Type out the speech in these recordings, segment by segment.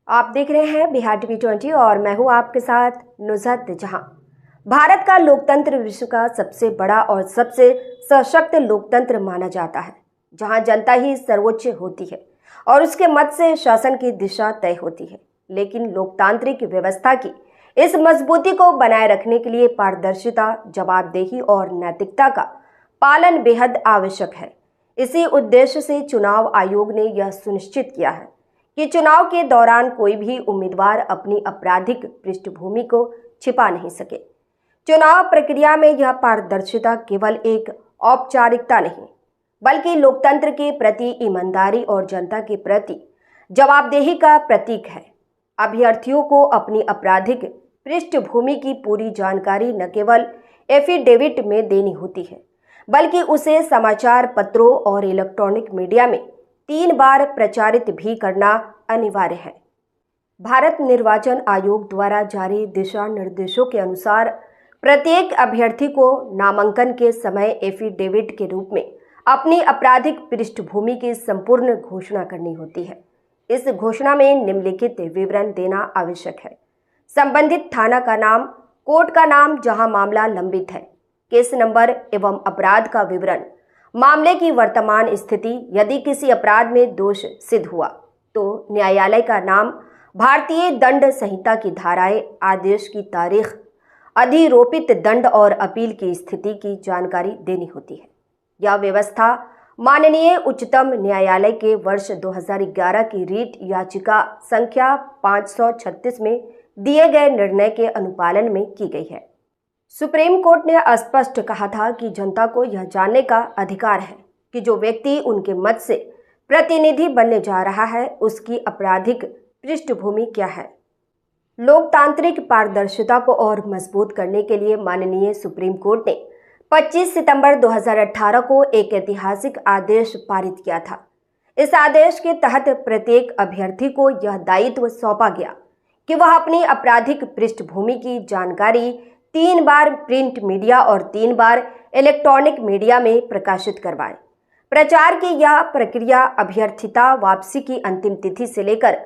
आप देख रहे हैं बिहार टीवी 20 और मैं हूं आपके साथ नुज़हत जहां। भारत का लोकतंत्र विश्व का सबसे बड़ा और सबसे सशक्त लोकतंत्र माना जाता है, जहां जनता ही सर्वोच्च होती है और उसके मत से शासन की दिशा तय होती है। लेकिन लोकतांत्रिक व्यवस्था की इस मजबूती को बनाए रखने के लिए पारदर्शिता, जवाबदेही और नैतिकता का पालन बेहद आवश्यक है। इसी उद्देश्य से चुनाव आयोग ने यह सुनिश्चित किया है कि चुनाव के दौरान कोई भी उम्मीदवार अपनी आपराधिक पृष्ठभूमि को छिपा नहीं सके। चुनाव प्रक्रिया में यह पारदर्शिता केवल एक औपचारिकता नहीं, बल्कि लोकतंत्र के प्रति ईमानदारी और जनता के प्रति जवाबदेही का प्रतीक है। अभ्यर्थियों को अपनी आपराधिक पृष्ठभूमि की पूरी जानकारी न केवल एफिडेविट में देनी होती है, बल्कि उसे समाचार पत्रों और इलेक्ट्रॉनिक मीडिया में 3 बार प्रचारित भी करना अनिवार्य है। भारत निर्वाचन आयोग द्वारा जारी दिशा निर्देशों के अनुसार प्रत्येक अभ्यर्थी को नामांकन के समय एफिडेविट के रूप में अपनी आपराधिक पृष्ठभूमि की संपूर्ण घोषणा करनी होती है। इस घोषणा में निम्नलिखित विवरण देना आवश्यक है: संबंधित थाना का नाम, कोर्ट का नाम जहां मामला लंबित है, केस नंबर एवं अपराध का विवरण, मामले की वर्तमान स्थिति, यदि किसी अपराध में दोष सिद्ध हुआ तो न्यायालय का नाम, भारतीय दंड संहिता की धाराएं, आदेश की तारीख, अधिरोपित दंड और अपील की स्थिति की जानकारी देनी होती है। यह व्यवस्था माननीय उच्चतम न्यायालय के वर्ष 2011 की रीट याचिका संख्या 536 में दिए गए निर्णय के अनुपालन में की गई है। सुप्रीम कोर्ट ने स्पष्ट कहा था कि जनता को यह जानने का अधिकार है कि जो व्यक्ति उनके मत से प्रतिनिधि बनने जा रहा है उसकी आपराधिक पृष्ठभूमि क्या है। लोकतांत्रिक पारदर्शिता को और मजबूत करने के लिए माननीय सुप्रीम कोर्ट ने 25 सितंबर 2018 को एक ऐतिहासिक आदेश पारित किया था। इस आदेश के तहत प्रत्येक अभ्यर्थी को यह दायित्व सौंपा गया कि वह अपनी आपराधिक पृष्ठभूमि की जानकारी 3 बार प्रिंट मीडिया और 3 बार इलेक्ट्रॉनिक मीडिया में प्रकाशित करवाएं। प्रचार की यह प्रक्रिया अभ्यर्थिता वापसी की अंतिम तिथि से लेकर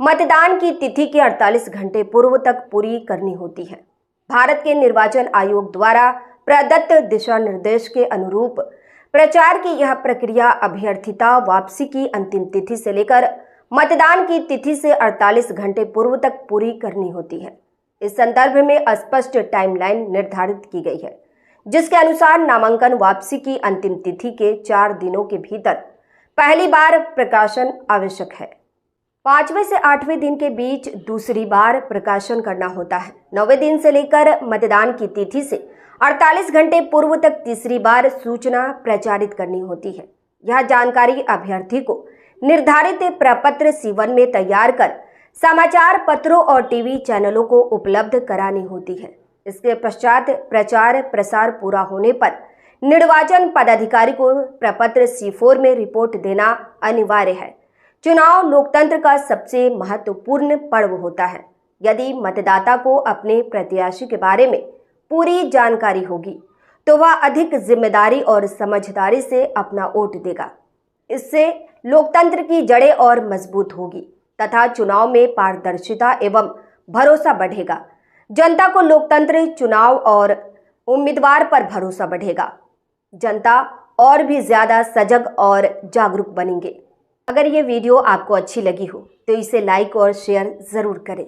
मतदान की तिथि के 48 घंटे पूर्व तक पूरी करनी होती है। भारत के निर्वाचन आयोग द्वारा प्रदत्त दिशा निर्देश के अनुरूप प्रचार की यह प्रक्रिया अभ्यर्थिता वापसी की अंतिम तिथि से लेकर मतदान की तिथि से 48 घंटे पूर्व तक पूरी करनी होती है। इस संदर्भ में स्पष्ट टाइमलाइन निर्धारित की गई है, जिसके अनुसार नामांकन वापसी की अंतिम तिथि के 4 दिनों के भीतर पहली बार प्रकाशन आवश्यक है। 5वें से 8वें दिन के बीच दूसरी बार प्रकाशन करना होता है। 9वें दिन से लेकर मतदान की तिथि से 48 घंटे पूर्व तक तीसरी बार सूचना प्रचारित करनी होती है। यह जानकारी अभ्यर्थी को निर्धारित प्रपत्र C1 में तैयार कर समाचार पत्रों और टीवी चैनलों को उपलब्ध करानी होती है। इसके पश्चात प्रचार प्रसार पूरा होने पर निर्वाचन पदाधिकारी को प्रपत्र C4 में रिपोर्ट देना अनिवार्य है। चुनाव लोकतंत्र का सबसे महत्वपूर्ण पर्व होता है। यदि मतदाता को अपने प्रत्याशी के बारे में पूरी जानकारी होगी तो वह अधिक जिम्मेदारी और समझदारी से अपना वोट देगा। इससे लोकतंत्र की जड़ें और मजबूत होगी तथा चुनाव में पारदर्शिता एवं भरोसा बढ़ेगा। जनता को लोकतंत्र, चुनाव और उम्मीदवार पर भरोसा बढ़ेगा। जनता और भी ज्यादा सजग और जागरूक बनेंगे। अगर ये वीडियो आपको अच्छी लगी हो तो इसे लाइक और शेयर जरूर करें।